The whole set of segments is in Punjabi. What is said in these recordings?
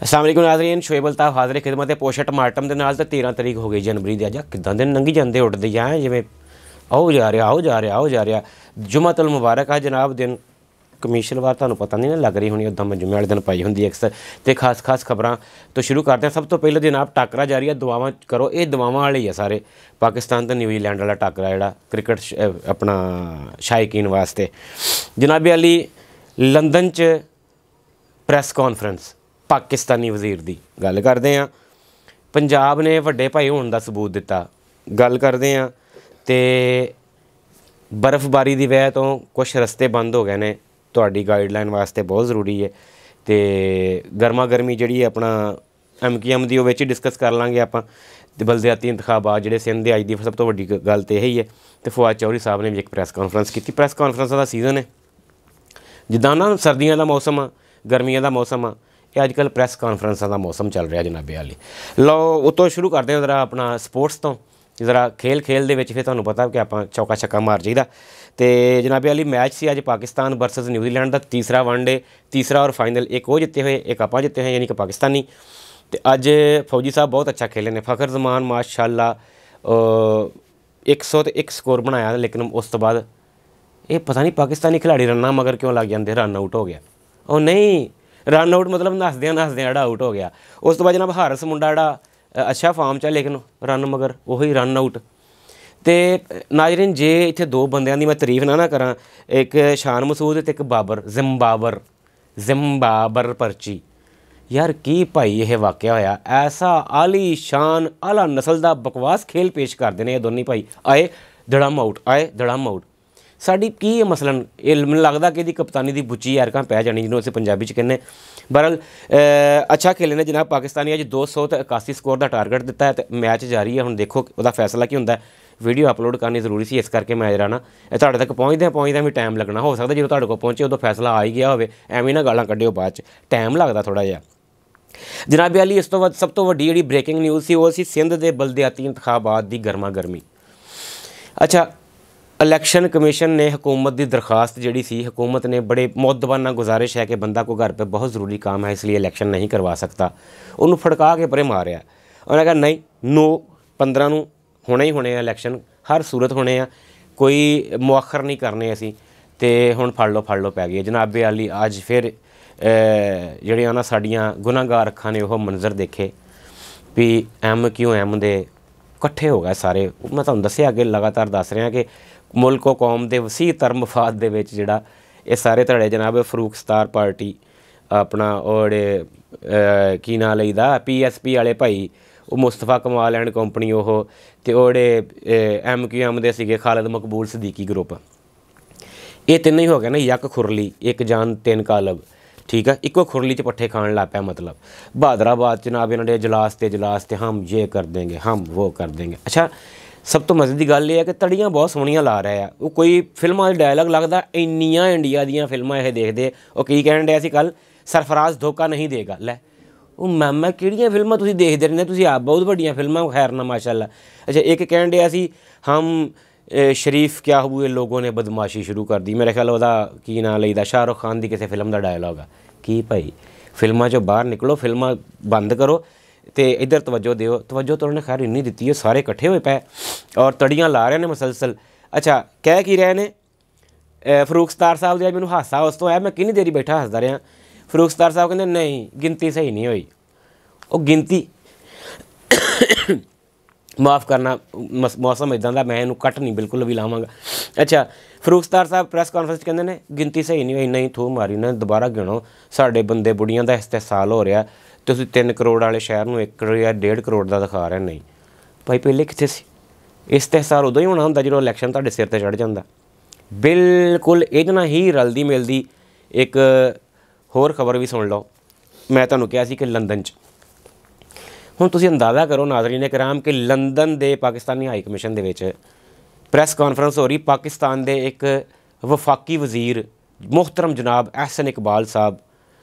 अस्सलाम वालेकुम नाज़रीन, शोएब अल्ताफ़ हाज़िर खिदमत है पोस्टमार्टम के नाल। तो 13 तरीक हो गई जनवरी की। अज किदा दिन लंघी जाते उठते जाए जिमें आओ जा रहा आओ जा रहा आओ जा रहा। जुम्मतुल मुबारक है जनाब दिन। कमीज शलवार तुहानूं पता नहीं ना लग रही होनी, उदा मैं जुम्मे वाले दिन पाई होंगी अक्सर। तो खास खबरां तो शुरू करते हैं। सब तो पहले जनाब टाकरा जारी है, दुआवां करो। ये दुआवां वाले ही है सारे। पाकिस्तान तो न्यूजीलैंड वाला टाकरा जिहड़ा क्रिकेट अपना शायकीन वास्ते। जनाब अली लंदन च प्रैस कॉन्फ्रेंस पाकिस्तानी वज़ीर की गल करते हैं। पंजाब ने वड्डे भाई होने का सबूत दिता, गल करते हैं। तो बर्फबारी की वजह तो कुछ रस्ते बंद हो गए ने, तुहाडी गाइडलाइन वास्ते बहुत ज़रूरी है। तो गर्मा गर्मी जी अपना MQM की वो डिस्कस कर लाँगे आप। बलदियाती इंतखाबात जिहड़े सिंध अज की सब तो वड्डी गल तो यही है। तो फवाद चौधरी साहब ने भी एक प्रैस कॉन्फ्रेंस की। प्रैस कॉन्फ्रेंस का सीजन है, जिदा ना सर्दियों का मौसम आ, गर्मियों का मौसम आ, ये अजकल प्रैस कॉन्फ्रेंसा का मौसम चल रहा जनाबे वाली। लो उतो शुरू करते हैं ज़रा अपना स्पोर्ट्स तो। ज़रा खेल दे विच फिर तुहानूं पता कि आप चौका छक्का मार जाइदा। तो जनाबे वाली मैच से अज पाकिस्तान वर्सेस न्यूजीलैंड का तीसरा वनडे, तीसरा और फाइनल। एक वो जिते हुए, एक आप जिते हुए, यानी कि पाकिस्तानी। तो अज फौजी साहब बहुत अच्छा खेले ने। फ़खर जमान माशाअल्लाह 101 स्कोर बनाया, लेकिन उस तो बाद ये पता नहीं पाकिस्तानी खिलाड़ी रन्ना मगर क्यों लग जाते, रन आउट हो गया। और नहीं रन आउट मतलब नसद्या आउट हो गया। उस तो बाद जनाब हारस मुंडा जिहड़ा अच्छा फार्म च, लेकिन रन मगर वही रन आउट। तो नाज़रीन जे इत्थे दो बंदियां दी मैं तारीफ ना करा, एक शान मसूद ते एक बाबर जिम्बाबर पर्ची। यार की भाई यह वाक़या होया, ऐसा आली शान आला नस्ल का बकवास खेल पेश करते हैं ये दोनों भाई। आए धड़म आउट, आए धड़म आउट। साड़ी की है मसलन, ये मैं लगता कि कप्तानी की बुच्ची यारकां पै जानी, जिन्होंने असीं पंजाबी च कहने। बहरहाल अच्छा खेले ने जनाब पाकिस्तानी। अज 281 स्कोर का टारगेट दिता है। तो मैच जारी है, हुण देखो वह फैसला की होंदा है। वीडियो अपलोड करनी जरूरी सी, इस करके मैं जरा ना तुहाडे तक पहुँचदे भी टाइम लगना। हो सकता जो तुहाडे कोल पहुँचे उदों फैसला आ ही गया होवे, एवें ना गालां कड्डिओ बाद च, टाइम लगता थोड़ा जिहा। जनाबे अली इस तो बाद सब तो वड्डी जिहड़ी ब्रेकिंग न्यूज़ सी, वो सी सिंध के बलदियाती इंतखाबात की गर्मा गर्मी। अच्छा, इलैक्शन कमीशन ने हुकूमत की दरखास्त जी सी, हुकूमत ने बड़े मुअद्दबाना गुजारिश है कि बंदा को घर पर बहुत ज़रूरी काम है इसलिए इलैक्शन नहीं करवा सकता, उन्होंने फड़का के परे मारिया। उन्हें कहा नहीं 9/15 होने ही होने इलैक्शन, हर सूरत होने आ, कोई मुअखर नहीं करने असी। तो हुण फड़ लो पै गई जनाबे अली। अज फिर जिहड़ियां ना साडियां गुनाहगार अखां ने वह मंजर देखे भी MQM दे इकट्ठे हो गए सारे। मैं तुहानूं दस्सिया अगे लगातार दस रहा कि मुल्क कौम के वसी तर मफाद दे विच जिहड़ा ये सारे धड़े जनाब फरूक सतार पार्टी अपना और की नां लईदा PSP वाले भाई, वो मुस्तफा कमाल एंड कंपनी, वो तो MQM दे सीगे खालिद मकबूल सदीकी ग्रुप। ये तीनों ही हो गया ना, यक खुरली एक जान तीन कालब, ठीक है। इको खुरली च पट्ठे खान लग पाया। मतलब बहादराबाद जनाब इन्होंने इजलास ते हम ये कर देंगे, हम वो कर देंगे। अच्छा, सब तो मजे की गल यह है कि तड़ियाँ बहुत सोहनियां ला रहे हैं। वो कोई फिल्मां का डायलॉग लगता, इन्नियां इंडिया दीयां फिल्मां यह देखते। वो की कहन डया सी कल, सरफराज धोखा नहीं देगा। लै वो मैम किहड़ियां फिल्मां तुसीं देखदे रहंदे, तुसीं आप बहुत वड्डियां फिल्मां खैरना माशाअल्लाह। अच्छा, एक कहन डया सी हम शरीफ क्या हुए लोगों ने बदमाशी शुरू कर दी। मेरे ख्याल वह की नां लईदा शाहरुख खान की किसी फिल्म का डायलॉग है कि भाई फिल्मां चों बाहर निकलो, फिल्मां बंद करो तो इधर तवज्जो दिओ। तवज्जो तो उन्होंने खैर इन्नी दी है, सारे इकट्ठे हुए पे और तड़ियाँ ला रहे हैं मुसलसल। अच्छा, कह की रहे ने फरूक सतार साहब जो मैंने हासा उस तो आया, मैं किन्नी देरी बैठा हसदा रहा। फरूक सतार साहब कहते नहीं गिनती सही नहीं हुई। वो गिनती माफ़ करना मौसम इदां दा, मैं इनू कट नहीं बिल्कुल भी लावांगा। अच्छा, फरूक सतार साहब प्रैस कॉन्फ्रेंस कहते हैं गिनती सही नहीं हुई, नहीं थू मारी ने दोबारा गिनो, साढ़े बंदे बुढ़ियां का इस्तेसाल हो रहा, तुसीं 3 करोड़ वाले शहर में 1 या 1.5 करोड़ का दिखा रहे। नहीं भाई पहले कित्थे सी, इस्तेसाल उदों ही होना हुंदा जो इलैक्शन तुहाडे सिर ते चढ़ जांदा। बिल्कुल इहदे नाल ही रलदी मिलदी एक होर खबर भी सुन लो। मैं तुहानूं कहा सी कि लंदन च हुण तुसीं अंदाज़ा करो नाज़रीन कराम कि लंदन के पाकिस्तानी हाई कमीशन दे विच प्रैस कॉन्फ्रेंस हो रही। पाकिस्तान के एक वफाकी वज़ीर मुहतरम जनाब एहसन इकबाल साहब,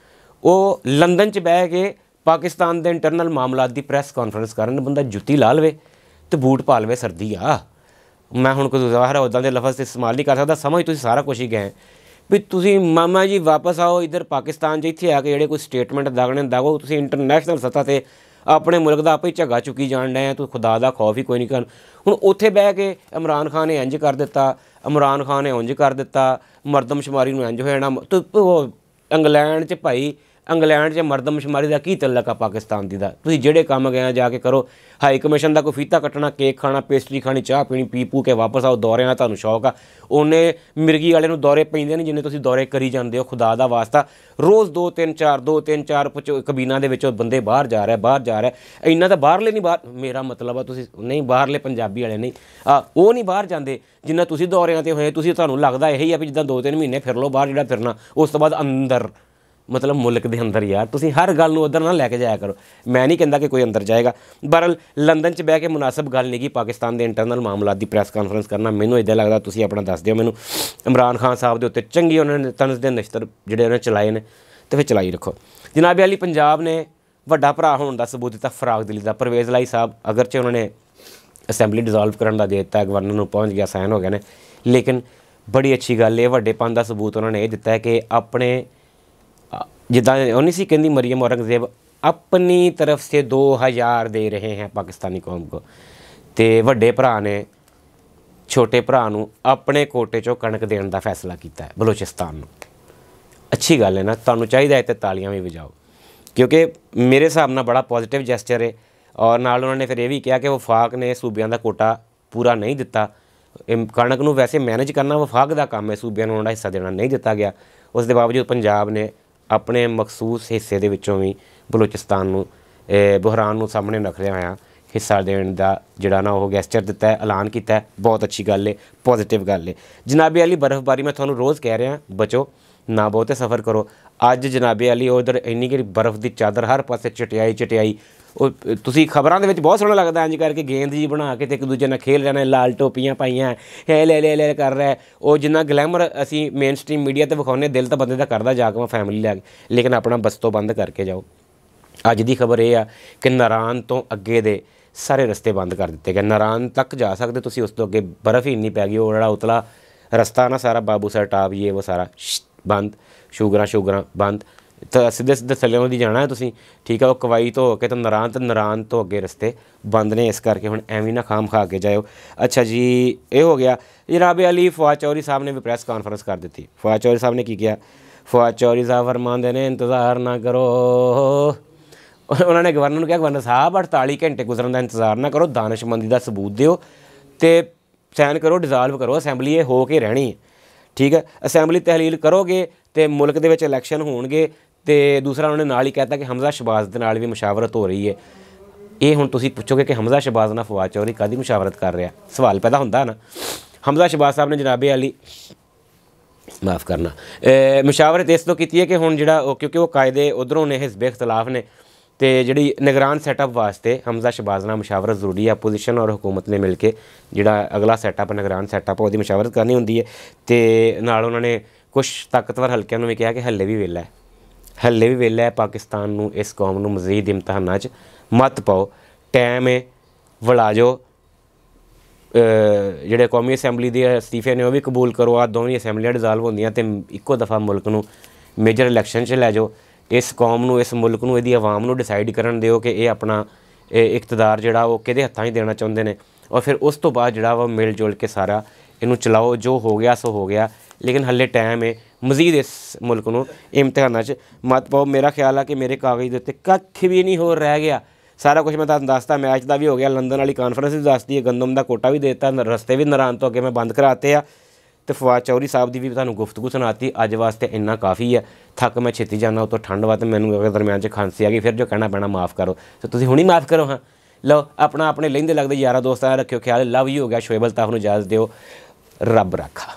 वो लंदन च बह के पाकिस्तान के इंटरनल मामलात की प्रैस कॉन्फ्रेंस करन। बंदा जुत्ती ला लवे तो बूट पा लवे, सर्दी आ। मैं हुण कोई ज़ाहिर उदां दे लफज इस्तेमाल नहीं कर सकदा, समझ तुसीं सारा कुछ ही गए ਵੀ ਤੁਸੀਂ ਮਾਮਾ ਜੀ ਵਾਪਸ ਆਓ ਇੱਧਰ ਪਾਕਿਸਤਾਨ 'ਚ, ਇੱਥੇ ਆ ਕੇ ਜਿਹੜੇ ਕੋਈ ਸਟੇਟਮੈਂਟ ਦਾਗਣੇ ਦਾਗੋ, ਤੁਸੀਂ ਇੰਟਰਨੈਸ਼ਨਲ ਸਤ੍ਹਾ 'ਤੇ ਆਪਣੇ ਮੁਲਕ ਦਾ ਆਪੇ ਹੀ ਝੱਗਾ ਚੁੱਕੀ ਜਾਣ ਡਏ ਆ, ਤੂੰ ਖੁਦਾ ਦਾ ਖੌਫ ਹੀ ਕੋਈ ਨਹੀਂ ਕਰਨ। ਹੁਣ ਉੱਥੇ ਬਹਿ ਕੇ ਇਮਰਾਨ ਖਾਨ ਨੇ ਇੰਝ ਕਰ ਦਿੱਤਾ, ਇਮਰਾਨ ਖਾਨ ਨੇ ਉਂਝ ਕਰ ਦਿੱਤਾ, ਮਰਦਮਸ਼ੁਮਾਰੀ ਨੂੰ ਇੰਝ ਹੋ ਜਾਣਾ। ਉਹ ਇੰਗਲੈਂਡ 'ਚ ਭਾਈ, ਇੰਗਲੈਂਡ 'ਚ ਮਰਦਮਸ਼ੁਮਾਰੀ ਦਾ ਕੀ ਤਲਕ ਆ ਪਾਕਿਸਤਾਨ ਦੀ ਦਾ? ਤੁਸੀਂ ਜਿਹੜੇ ਕੰਮ ਗਏ ਜਾ ਕੇ ਕਰੋ। ਹਾਈ ਕਮਿਸ਼ਨ ਦਾ ਕੋਈ ਫੀਤਾ ਕੱਟਣਾ, ਕੇਕ ਖਾਣਾ, ਪੇਸਟਰੀ ਖਾਣੀ, ਚਾਹ ਪੀਣੀ, ਪੀ ਪੂ ਕੇ ਵਾਪਸ ਆਓ। ਦੌਰਿਆਂ ਦਾ ਤੁਹਾਨੂੰ ਸ਼ੌਕ ਆ, ਉਹਨੇ ਮਿਰਗੀ ਵਾਲੇ ਨੂੰ ਦੌਰੇ ਪੈਂਦੇ ਨਹੀਂ ਜਿੰਨੇ ਤੁਸੀਂ ਦੌਰੇ ਕਰੀ ਜਾਂਦੇ ਹੋ। ਖੁਦਾ ਦਾ ਵਾਸਤਾ ਰੋਜ਼ 2-3-4 ਕਬੀਨਾ ਦੇ ਵਿੱਚੋਂ ਬੰਦੇ ਬਾਹਰ ਜਾ ਰਿਹਾ। ਇੰਨਾ ਤਾਂ ਬਾਹਰਲੇ ਨਹੀਂ, ਬਾਹਰ ਮੇਰਾ ਮਤਲਬ ਆ ਤੁਸੀਂ ਨਹੀਂ, ਬਾਹਰਲੇ ਪੰਜਾਬੀ ਵਾਲੇ ਨਹੀਂ, ਉਹ ਨਹੀਂ ਬਾਹਰ ਜਾਂਦੇ ਜਿੰਨਾ ਤੁਸੀਂ ਦੌਰਿਆਂ 'ਤੇ ਹੋਏ। ਤੁਸੀਂ ਤੁਹਾਨੂੰ ਲੱਗਦਾ ਇਹੀ ਆ ਵੀ ਜਿੱਦਾਂ 2-3 ਮਹੀਨੇ ਫਿਰ ਲਓ ਬਾਹਰ, ਜਿਹੜਾ ਫਿਰਨਾ ਉਸ ਤੋਂ ਬਾਅਦ ਅੰਦਰ, ਮਤਲਬ ਮੁਲਕ ਦੇ ਅੰਦਰ। ਯਾਰ ਤੁਸੀਂ ਹਰ ਗੱਲ ਨੂੰ ਉੱਧਰ ਨਾ ਲੈ ਕੇ ਜਾਇਆ ਕਰੋ। ਮੈਂ ਨਹੀਂ ਕਹਿੰਦਾ ਕਿ ਕੋਈ ਅੰਦਰ ਜਾਏਗਾ। ਬਹਰਹਾਲ ਲੰਦਨ 'ਚ ਬਹਿ ਕੇ ਮੁਨਾਸਬ ਗੱਲ ਨਹੀਂ ਗੀ ਪਾਕਿਸਤਾਨ ਦੇ ਇੰਟਰਨਲ ਮਾਮਲਾਤ ਦੀ ਪ੍ਰੈਸ ਕਾਨਫਰੰਸ ਕਰਨਾ। ਮੈਨੂੰ ਇੱਦਾਂ ਲੱਗਦਾ ਤੁਸੀਂ ਆਪਣਾ ਦੱਸ ਦਿਓ ਮੈਨੂੰ। ਇਮਰਾਨ ਖਾਨ ਸਾਹਿਬ ਦੇ ਉੱਤੇ ਚੰਗੀ ਉਹਨਾਂ ਨੇ ਤਨਜ਼ ਦੇ ਨਸ਼ਤਰ ਜਿਹੜੇ ਉਹਨੇ ਚਲਾਏ ਨੇ, ਅਤੇ ਫਿਰ ਚਲਾਈ ਰੱਖੋ। ਜਨਾਬ ਅਲੀ ਪੰਜਾਬ ਨੇ ਵੱਡਾ ਭਰਾ ਹੋਣ ਦਾ ਸਬੂਤ ਦਿੱਤਾ ਫਰਾਗ ਦਿਲੀ ਦਾ। ਪਰਵੇਜ਼ ਲਾਈ ਸਾਹਿਬ ਅਗਰਚੇ ਉਹਨਾਂ ਨੇ ਅਸੈਂਬਲੀ ਡਿਜ਼ੋਲਵ ਕਰਨ ਦਾ ਦੇ ਦਿੱਤਾ, ਗਵਰਨਰ ਨੂੰ ਪਹੁੰਚ ਗਿਆ, ਸਾਈਨ ਹੋ ਗਏ ਨੇ, ਲੇਕਿਨ ਬੜੀ ਅੱਛੀ ਗੱਲ ਇਹ ਵੱਡੇਪਨ ਦਾ ਸਬੂਤ ਉਹਨਾਂ ਨੇ ਇਹ ਦਿੱਤਾ ਹੈ ਕਿ ਆਪਣੇ ਜਿੱਦਾਂ ਉਹ ਨਹੀਂ ਸੀ ਕਹਿੰਦੀ ਮਰੀਮ ਔਰੰਗਜ਼ੇਬ, ਆਪਣੀ ਤਰਫ ਸੇ 2000 ਦੇ ਰਹੇ हैं पाकिस्तानी कौम को। ਤੇ ਵੱਡੇ ਭਰਾ ਨੇ ਛੋਟੇ ਭਰਾ ਨੂੰ ਆਪਣੇ ਕੋਟੇ 'ਚੋਂ ਕਣਕ ਦੇਣ ਦਾ ਫੈਸਲਾ ਕੀਤਾ ਹੈ ਬਲੋਚਿਸਤਾਨ ਨੂੰ। ਅੱਛੀ ਗੱਲ ਹੈ ਨਾ, ਤੁਹਾਨੂੰ ਚਾਹੀਦਾ ਹੈ ਤੇ ਤਾਲੀਆਂ ਵੀ ਵਜਾਓ, ਕਿਉਂਕਿ ਮੇਰੇ ਹਿਸਾਬ ਨਾਲ ਬੜਾ ਪੋਜ਼ੀਟਿਵ ਜੈਸਚਰ ਹੈ। ਔਰ ਨਾਲ ਉਹਨਾਂ ਨੇ ਫਿਰ ਇਹ ਵੀ ਕਿਹਾ ਕਿ ਵਫਾਕ ਨੇ ਸੂਬਿਆਂ ਦਾ ਕੋਟਾ ਪੂਰਾ ਨਹੀਂ ਦਿੱਤਾ। ਕਣਕ ਨੂੰ ਵੈਸੇ ਮੈਨੇਜ ਕਰਨਾ ਵਫਾਕ ਦਾ ਕੰਮ ਹੈ, ਸੂਬਿਆਂ ਨੂੰ ਉਹਨਾਂ ਦਾ ਹਿੱਸਾ ਦੇਣਾ ਨਹੀਂ ਦਿੱਤਾ ਗਿਆ। ਉਸ ਦੇ ਬਾਵਜੂਦ ਪੰਜਾਬ ਨੇ ਆਪਣੇ ਮਖਸੂਸ ਹਿੱਸੇ ਦੇ ਵਿੱਚੋਂ ਵੀ ਬਲੋਚਿਸਤਾਨ ਨੂੰ ਬੁਹਰਾਨ ਨੂੰ ਸਾਹਮਣੇ ਰੱਖਦਿਆਂ ਹੋਇਆ ਹਿੱਸਾ ਦੇਣ ਦਾ ਜਿਹੜਾ ਨਾ ਉਹ ਗੈਸਚਰ ਦਿੱਤਾ ਹੈ, ਐਲਾਨ ਕੀਤਾ ਹੈ। ਬਹੁਤ ਅੱਛੀ ਗੱਲ ਹੈ, ਪੋਜ਼ੀਟਿਵ ਗੱਲ ਹੈ। ਜਨਾਬੇ ਅਲੀ ਬਰਫ਼ਬਾਰੀ ਮੈਂ ਤੁਹਾਨੂੰ ਰੋਜ਼ ਕਹਿ ਰਿਹਾ, ਬਚੋ ਨਾ ਬਹੁਤੇ ਸਫ਼ਰ ਕਰੋ। ਅੱਜ ਜਨਾਬੇ ਅਲੀ ਉਧਰ ਇੰਨੀ ਕਿ ਬਰਫ਼ ਦੀ ਚਾਦਰ ਹਰ ਪਾਸੇ ਚਟਿਆਈ। ਉਹ ਤੁਸੀਂ ਖਬਰਾਂ ਦੇ ਵਿੱਚ ਬਹੁਤ ਸੋਹਣਾ ਲੱਗਦਾ ਇੰਝ ਕਰਕੇ ਗੇਂਦ ਜੀ ਬਣਾ ਕੇ ਅਤੇ ਇੱਕ ਦੂਜੇ ਨਾਲ ਖੇਲ ਰਹੇ ਨੇ, ਲਾਲ ਟੋਪੀਆਂ ਪਾਈਆਂ, ਲੈ ਕਰ ਰਿਹਾ। ਉਹ ਜਿੰਨਾ ਗਲੈਮਰ ਅਸੀਂ ਮੇਨ ਸਟ੍ਰੀਮ ਮੀਡੀਆ 'ਤੇ ਵਿਖਾਉਂਦੇ, ਦਿਲ ਤਾਂ ਬੰਦੇ ਦਾ ਕਰਦਾ ਜਾ ਕੇ ਮੈਂ ਫੈਮਿਲੀ ਲੈ ਕੇ, ਲੇਕਿਨ ਆਪਣਾ ਬਸਤੋਂ ਬੰਦ ਕਰਕੇ ਜਾਓ। ਅੱਜ ਦੀ ਖਬਰ ਇਹ ਆ ਕਿ ਨਾਰਾਨ ਤੋਂ ਅੱਗੇ ਦੇ ਸਾਰੇ ਰਸਤੇ ਬੰਦ ਕਰ ਦਿੱਤੇ ਗਏ। ਨਾਰਾਨ ਤੱਕ ਜਾ ਸਕਦੇ ਤੁਸੀਂ, ਉਸ ਤੋਂ ਅੱਗੇ ਬਰਫ਼ ਹੀ ਇੰਨੀ ਪੈ ਗਈ। ਉਹ ਜਿਹੜਾ ਉਤਲਾ ਰਸਤਾ ਨਾ ਸਾਰਾ ਬਾਬੂ ਸਰ ਟਾਪ ਇਹ ਉਹ ਸਾਰਾ ਬੰਦ, ਸ਼ੂਗਰਾਂ ਬੰਦ, ਤਾਂ ਸਿੱਧੇ ਥੱਲਿਓਂ ਦੀ ਜਾਣਾ ਹੈ ਤੁਸੀਂ, ਠੀਕ ਹੈ। ਉਹ ਕਵਾਈ ਤੋਂ ਹੋ ਕੇ ਤਾਂ ਨਾਰਾਨ ਤੋਂ ਅੱਗੇ ਰਸਤੇ ਬੰਦ ਨੇ, ਇਸ ਕਰਕੇ ਹੁਣ ਐਵੇਂ ਨਾ ਖਾਮ ਖਾ ਕੇ ਜਾਇਓ। ਅੱਛਾ ਜੀ, ਇਹ ਹੋ ਗਿਆ। ਜਨਾਬ ਅਲੀ ਫਵਾਦ ਚੌਧਰੀ ਸਾਹਿਬ ਨੇ ਵੀ ਪ੍ਰੈਸ ਕਾਨਫਰੰਸ ਕਰ ਦਿੱਤੀ। ਫਵਾਦ ਚੌਧਰੀ ਸਾਹਿਬ ਨੇ ਕੀ ਕਿਹਾ? ਫਵਾਦ ਚੌਧਰੀ ਸਾਹਿਬ ਫਰਮਾਉਂਦੇ ਨੇ ਇੰਤਜ਼ਾਰ ਨਾ ਕਰੋ। ਉਹਨਾਂ ਨੇ ਗਵਰਨਰ ਨੂੰ ਕਿਹਾ, ਗਵਰਨਰ ਸਾਹਿਬ 48 ਘੰਟੇ ਗੁਜ਼ਰਨ ਦਾ ਇੰਤਜ਼ਾਰ ਨਾ ਕਰੋ, ਦਾਨਿਸ਼ਮੰਦੀ ਦਾ ਸਬੂਤ ਦਿਓ ਅਤੇ ਸਾਈਨ ਕਰੋ, ਡਿਜ਼ਾਲਵ ਕਰੋ। ਅਸੈਂਬਲੀ ਇਹ ਹੋ ਕੇ ਰਹਿਣੀ ਹੈ, ਠੀਕ ਹੈ। ਅਸੈਂਬਲੀ ਤਹਿਲੀਲ ਕਰੋਗੇ ਅਤੇ ਮੁਲਕ ਦੇ ਵਿੱਚ ਇਲੈਕਸ਼ਨ ਹੋਣਗੇ। ਅਤੇ ਦੂਸਰਾ ਉਹਨਾਂ ਨੇ ਨਾਲ ਹੀ ਕਹਿਤਾ ਕਿ ਹਮਜ਼ਾ ਸ਼ਹਬਾਜ਼ ਦੇ ਨਾਲ ਵੀ ਮੁਸ਼ਾਵਰਤ ਹੋ ਰਹੀ ਹੈ। ਇਹ ਹੁਣ ਤੁਸੀਂ ਪੁੱਛੋਗੇ ਕਿ ਹਮਜ਼ਾ ਸ਼ਹਬਾਜ਼ ਨਾਲ ਫਵਾਦ ਚੌਧਰੀ ਕਾਹਦੀ ਮੁਸ਼ਾਵਰਤ ਕਰ ਰਿਹਾ? ਸਵਾਲ ਪੈਦਾ ਹੁੰਦਾ ਨਾ। ਹਮਜ਼ਾ ਸ਼ਹਬਾਜ਼ ਸਾਹਿਬ ਨੇ ਜਨਾਬੇ ਅਲੀ ਮਾफ़ ਕਰਨਾ ਮੁਸ਼ਾਵਰਤ ਇਸ ਤੋਂ ਕੀਤੀ ਹੈ ਕਿ ਹੁਣ ਜਿਹੜਾ ਉਹ, ਕਿਉਂਕਿ ਉਹ ਕਾਇਦੇ ਉੱਧਰੋਂ ਨੇ, ਹਿਜ਼ਬ ਇਖਤਲਾਫ ਨੇ, ਅਤੇ ਜਿਹੜੀ ਨਿਗਰਾਨ ਸੈਟਅਪ ਵਾਸਤੇ ਹਮਜ਼ਾ ਸ਼ਹਬਾਜ਼ ਨਾਲ ਮੁਸ਼ਾਵਰਤ ਜ਼ਰੂਰੀ ਹੈ। ਅਪੋਜੀਸ਼ਨ ਔਰ ਹੁਕੂਮਤ ਨੇ ਮਿਲ ਕੇ ਜਿਹੜਾ ਅਗਲਾ ਸੈਟਅਪ ਨਿਗਰਾਨ ਸੈਟਅਪ ਉਹਦੀ ਮੁਸ਼ਾਵਰਤ ਕਰਨੀ ਹੁੰਦੀ ਹੈ। ਅਤੇ ਨਾਲ ਉਹਨਾਂ ਨੇ ਕੁਛ ਤਾਕਤਵਰ ਹਲਕਿਆਂ ਨੂੰ ਵੀ ਕਿਹਾ ਕਿ ਹੱਲੇ ਵੀ ਵੇਲਾ ਹੈ ਪਾਕਿਸਤਾਨ ਨੂੰ, ਇਸ ਕੌਮ ਨੂੰ ਮਜ਼ੀਦ ਇਮਤਿਹਾਨਾਂ 'ਚ ਮਤ ਪਾਓ, ਟਾਈਮ ਹੈ, ਵਲਾ ਜਾਓ। ਜਿਹੜੇ ਕੌਮੀ ਅਸੈਂਬਲੀ ਦੇ ਅਸਤੀਫੇ ਨੇ ਉਹ ਵੀ ਕਬੂਲ ਕਰੋ। ਆ ਦੋਵੇਂ ਅਸੈਂਬਲੀਆਂ ਡਿਜ਼ਾਲਵ ਹੁੰਦੀਆਂ ਅਤੇ ਇੱਕੋ ਦਫਾ ਮੁਲਕ ਨੂੰ ਮੇਜਰ ਇਲੈਕਸ਼ਨ 'ਚ ਲੈ ਜਾਓ। ਇਸ ਕੌਮ ਨੂੰ, ਇਸ ਮੁਲਕ ਨੂੰ, ਇਹਦੀ ਆਵਾਮ ਨੂੰ ਡਿਸਾਈਡ ਕਰਨ ਦਿਓ ਕਿ ਇਹ ਆਪਣਾ ਇਕਤਦਾਰ ਜਿਹੜਾ ਉਹ ਕਿਹਦੇ ਹੱਥਾਂ 'ਚ ਦੇਣਾ ਚਾਹੁੰਦੇ ਨੇ, ਔਰ ਫਿਰ ਉਸ ਤੋਂ ਬਾਅਦ ਜਿਹੜਾ ਵਾ ਮਿਲ ਜੁਲ ਕੇ ਸਾਰਾ ਇਹਨੂੰ ਚਲਾਓ। ਜੋ ਹੋ ਗਿਆ ਸੋ ਹੋ ਗਿਆ, ਲੇਕਿਨ ਹਲੇ ਟਾਈਮ ਹੈ ਮਜ਼ੀਦ ਇਸ ਮੁਲਕ ਨੂੰ ਇਮਤਿਹਾਨਾਂ 'ਚ ਮਤ ਪਾਓ। ਮੇਰਾ ਖਿਆਲ ਆ ਕਿ ਮੇਰੇ ਕਾਗਜ਼ ਦੇ ਉੱਤੇ ਕੱਖ ਵੀ ਨਹੀਂ ਹੋਰ ਰਹਿ ਗਿਆ, ਸਾਰਾ ਕੁਛ ਮੈਂ ਤੁਹਾਨੂੰ ਦੱਸਤਾ। ਮੈਚ ਦਾ ਵੀ ਹੋ ਗਿਆ, ਲੰਦਨ ਵਾਲੀ ਕਾਨਫਰੰਸ ਵੀ ਦੱਸਦੀ ਹੈ, ਗੰਦਮ ਦਾ ਕੋਟਾ ਵੀ ਦੇ ਦਿੱਤਾ, ਰਸਤੇ ਵੀ ਨਾਰਾਨ ਤੋਂ ਅੱਗੇ ਮੈਂ ਬੰਦ ਕਰਾਤੇ ਆ, ਅਤੇ ਫਵਾਦ ਚੌਧਰੀ ਸਾਹਿਬ ਦੀ ਵੀ ਤੁਹਾਨੂੰ ਗੁਫ਼ਤਗੂ ਸੁਣਾਤੀ। ਅੱਜ ਵਾਸਤੇ ਇੰਨਾ ਕਾਫੀ ਹੈ। ਥੱਕ ਮੈਂ ਛੇਤੀ ਜਾਣਾ, ਉੱਤੋਂ ਠੰਡ ਵਾ, ਅਤੇ ਮੈਨੂੰ ਅਗਰ ਦਰਮਿਆਨ 'ਚ ਖਾਂਸੀ ਆ ਗਈ, ਫਿਰ ਜੋ ਕਹਿਣਾ ਪੈਣਾ ਮਾफ़ ਕਰੋ। ਅਤੇ ਤੁਸੀਂ ਹੁਣੀ ਮਾफ़ ਕਰੋ। ਹਾਂ ਲਓ, ਆਪਣੇ ਲਹਿੰਦੇ ਲੱਗਦੇ ਯਾਰਾਂ ਦੋਸਤਾਂ ਦਾ ਰੱਖਿਓ ਖਿਆਲ। ਲਵ ਯੂ ਹੋ ਗਿਆ। ਸ਼ੋਏਬ ਅਲਤਾਫ ਨੂੰ ਇਜਾਜ਼ਤ ਦਿਓ। ਰੱਬ ਰਾਖਾ।